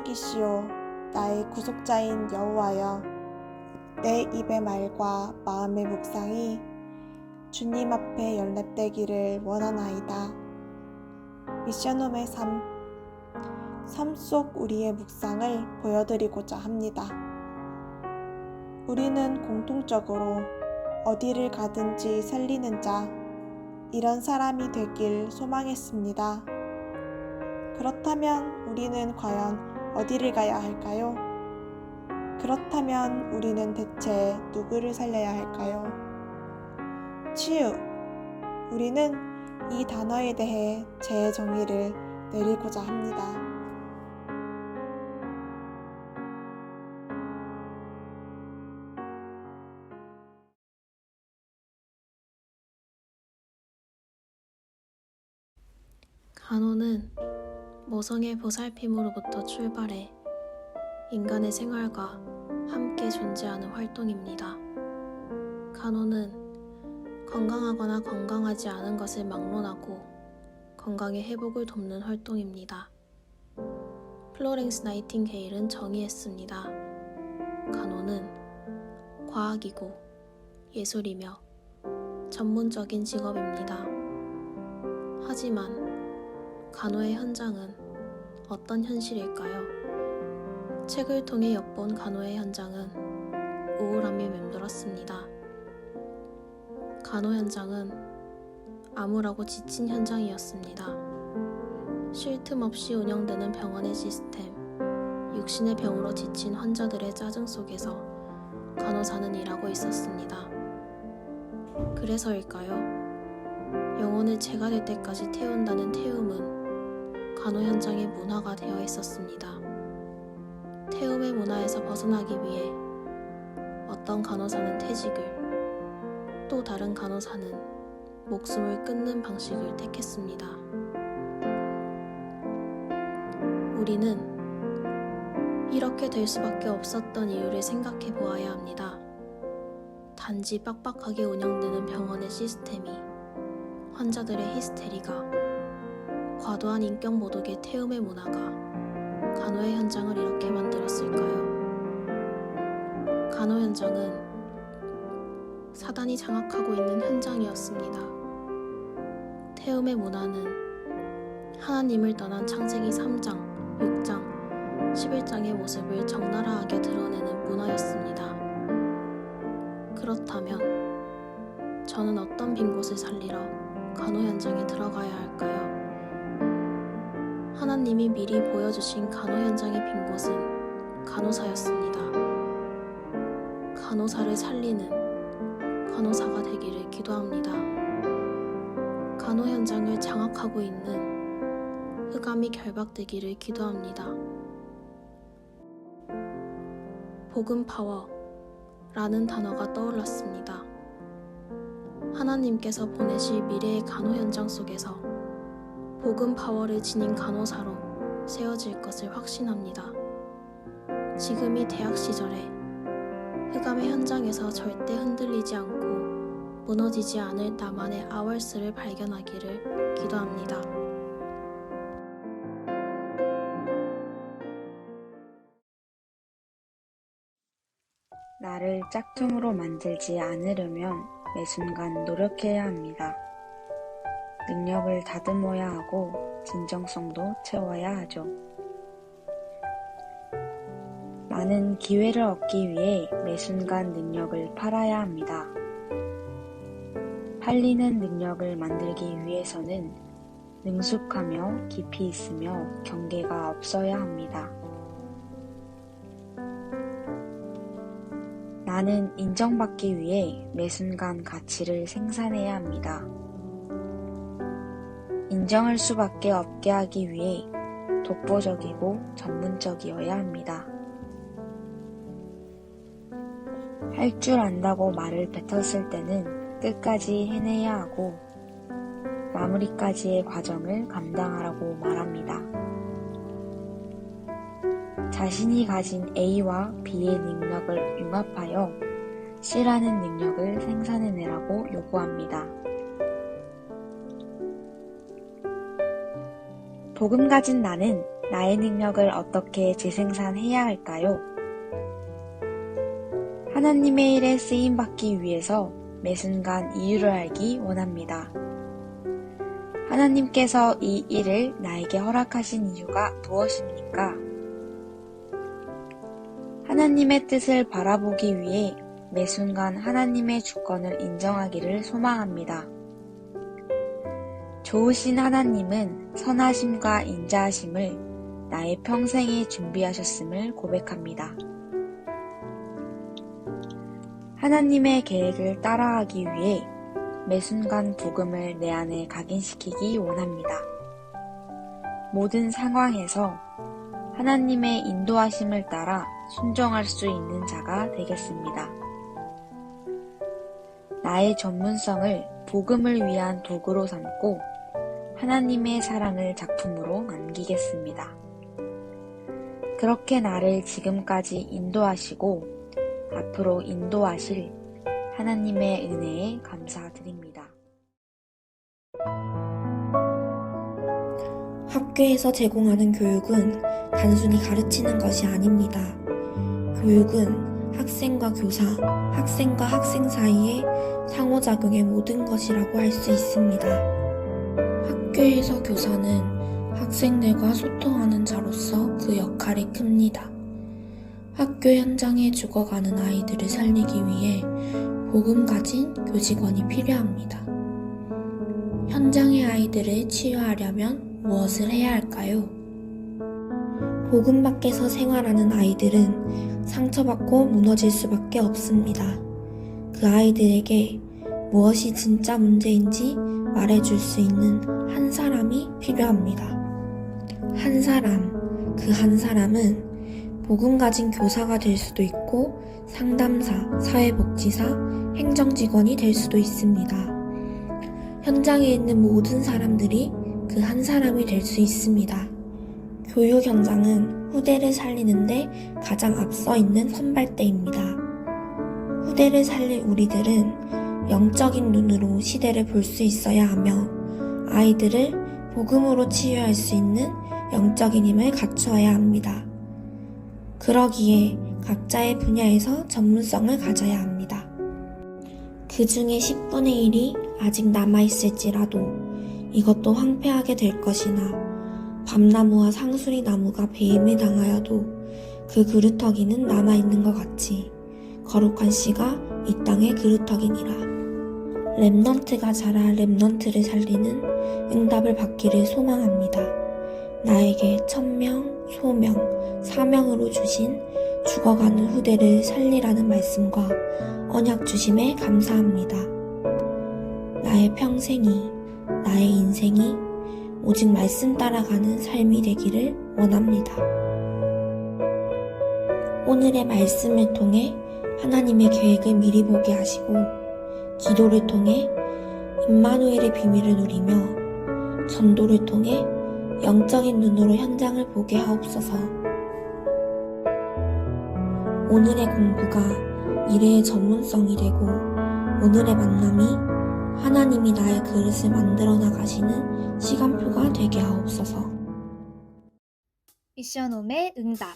여기시오, 나의 구속자인 여호와여. 내 입의 말과 마음의 묵상이 주님 앞에 연락되기를 원하나이다. 미션홈의 삶 속 우리의 묵상을 보여드리고자 합니다. 우리는 공통적으로 어디를 가든지 살리는 자, 이런 사람이 되길 소망했습니다. 그렇다면 우리는 과연 어디를 가야 할까요? 그렇다면 우리는 대체 누구를 살려야 할까요? 치유. 우리는 이 단어에 대해 제 정의를 내리고자 합니다. 간호는 모성의 보살핌으로부터 출발해 인간의 생활과 함께 존재하는 활동입니다. 간호는 건강하거나 건강하지 않은 것을 막론하고 건강의 회복을 돕는 활동입니다. 플로렌스 나이팅게일은 정의했습니다. 간호는 과학이고 예술이며 전문적인 직업입니다. 하지만 간호의 현장은 어떤 현실일까요? 책을 통해 엿본 간호의 현장은 우울함이 맴돌았습니다. 간호 현장은 암울하고 지친 현장이었습니다. 쉴 틈 없이 운영되는 병원의 시스템, 육신의 병으로 지친 환자들의 짜증 속에서 간호사는 일하고 있었습니다. 그래서일까요? 영혼을 재가 될 때까지 태운다는 태움은 간호 현장의 문화가 되어 있었습니다. 태움의 문화에서 벗어나기 위해 어떤 간호사는 퇴직을, 또 다른 간호사는 목숨을 끊는 방식을 택했습니다. 우리는 이렇게 될 수밖에 없었던 이유를 생각해 보아야 합니다. 단지 빡빡하게 운영되는 병원의 시스템이, 환자들의 히스테리가, 과도한 인격 모독의 태움의 문화가 간호의 현장을 이렇게 만들었을까요? 간호 현장은 사단이 장악하고 있는 현장이었습니다. 태움의 문화는 하나님을 떠난 창세기 3장, 6장, 11장의 모습을 적나라하게 드러내는 문화였습니다. 그렇다면 저는 어떤 빈 곳을 살리러 간호 현장에 들어가야 할까요? 하나님이 미리 보여주신 간호 현장의 빈 곳은 간호사였습니다. 간호사를 살리는 간호사가 되기를 기도합니다. 간호 현장을 장악하고 있는 흑암이 결박되기를 기도합니다. 복음 파워라는 단어가 떠올랐습니다. 하나님께서 보내실 미래의 간호 현장 속에서 복음 파워를 지닌 간호사로 세워질 것을 확신합니다. 지금이 대학 시절에 흑암의 현장에서 절대 흔들리지 않고 무너지지 않을 나만의 아월스를 발견하기를 기도합니다. 나를 짝퉁으로 만들지 않으려면 매 순간 노력해야 합니다. 능력을 다듬어야 하고 진정성도 채워야 하죠. 많은 기회를 얻기 위해 매 순간 능력을 팔아야 합니다. 팔리는 능력을 만들기 위해서는 능숙하며 깊이 있으며 경계가 없어야 합니다. 나는 인정받기 위해 매 순간 가치를 생산해야 합니다. 인정할 수밖에 없게 하기 위해 독보적이고 전문적이어야 합니다. 할 줄 안다고 말을 뱉었을 때는 끝까지 해내야 하고 마무리까지의 과정을 감당하라고 말합니다. 자신이 가진 A와 B의 능력을 융합하여 C라는 능력을 생산해내라고 요구합니다. 복음 가진 나는 나의 능력을 어떻게 재생산해야 할까요? 하나님의 일에 쓰임받기 위해서 매 순간 이유를 알기 원합니다. 하나님께서 이 일을 나에게 허락하신 이유가 무엇입니까? 하나님의 뜻을 바라보기 위해 매 순간 하나님의 주권을 인정하기를 소망합니다. 좋으신 하나님은 선하심과 인자하심을 나의 평생에 준비하셨음을 고백합니다. 하나님의 계획을 따라하기 위해 매 순간 복음을 내 안에 각인시키기 원합니다. 모든 상황에서 하나님의 인도하심을 따라 순종할 수 있는 자가 되겠습니다. 나의 전문성을 복음을 위한 도구로 삼고 하나님의 사랑을 작품으로 남기겠습니다. 그렇게 나를 지금까지 인도하시고 앞으로 인도하실 하나님의 은혜에 감사드립니다. 학교에서 제공하는 교육은 단순히 가르치는 것이 아닙니다. 교육은 학생과 교사, 학생과 학생 사이의 상호작용의 모든 것이라고 할 수 있습니다. 학교에서 교사는 학생들과 소통하는 자로서 그 역할이 큽니다. 학교 현장에 죽어가는 아이들을 살리기 위해 복음 가진 교직원이 필요합니다. 현장의 아이들을 치유하려면 무엇을 해야 할까요? 복음 밖에서 생활하는 아이들은 상처받고 무너질 수밖에 없습니다. 그 아이들에게 무엇이 진짜 문제인지 말해줄 수 있는 한 사람이 필요합니다. 한 사람, 그 한 사람은 복음 가진 교사가 될 수도 있고 상담사, 사회복지사, 행정직원이 될 수도 있습니다. 현장에 있는 모든 사람들이 그 한 사람이 될 수 있습니다. 교육 현장은 후대를 살리는데 가장 앞서 있는 선발대입니다. 후대를 살릴 우리들은 영적인 눈으로 시대를 볼 수 있어야 하며 아이들을 복음으로 치유할 수 있는 영적인 힘을 갖추어야 합니다. 그러기에 각자의 분야에서 전문성을 가져야 합니다. 그 중에 10분의 1이 아직 남아있을지라도 이것도 황폐하게 될 것이나 밤나무와 상수리 나무가 배임을 당하여도 그 그루터기는 남아있는 것 같이 거룩한 씨가 이 땅의 그루터기니라. 렘넌트가 자라 렘넌트를 살리는 응답을 받기를 소망합니다. 나에게 천명, 소명, 사명으로 주신 죽어가는 후대를 살리라는 말씀과 언약 주심에 감사합니다. 나의 평생이, 나의 인생이 오직 말씀 따라가는 삶이 되기를 원합니다. 오늘의 말씀을 통해 하나님의 계획을 미리 보게 하시고 기도를 통해 임마누엘의 비밀을 누리며 전도를 통해 영적인 눈으로 현장을 보게 하옵소서. 오늘의 공부가 미래의 전문성이 되고 오늘의 만남이 하나님이 나의 그릇을 만들어 나가시는 시간표가 되게 하옵소서. 미션홈의 응답.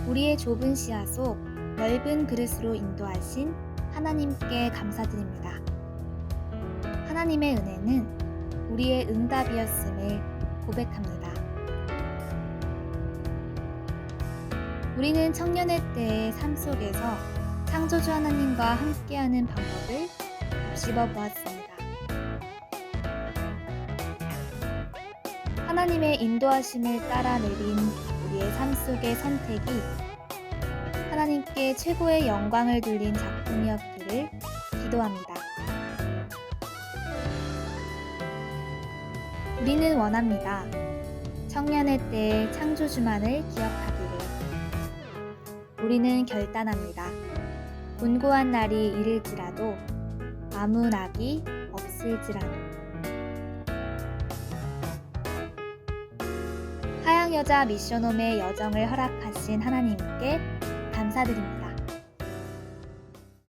우리의 좁은 시야 속 넓은 그릇으로 인도하신 하나님께 감사드립니다. 하나님의 은혜는 우리의 응답이었음을 고백합니다. 우리는 청년의 때의 삶 속에서 창조주 하나님과 함께하는 방법을 곱씹어 보았습니다. 하나님의 인도하심을 따라 내린 우리의 삶 속의 선택이 하나님께 최고의 영광을 돌린 작품이었기를 기도합니다. 우리는 원합니다. 청년의 때의 창조주만을 기억하기를. 우리는 결단합니다. 곤고한 날이 이를지라도 아무 낙이 없을지라도. 하양여자 미션홈의 여정을 허락하신 하나님께 감사드립니다.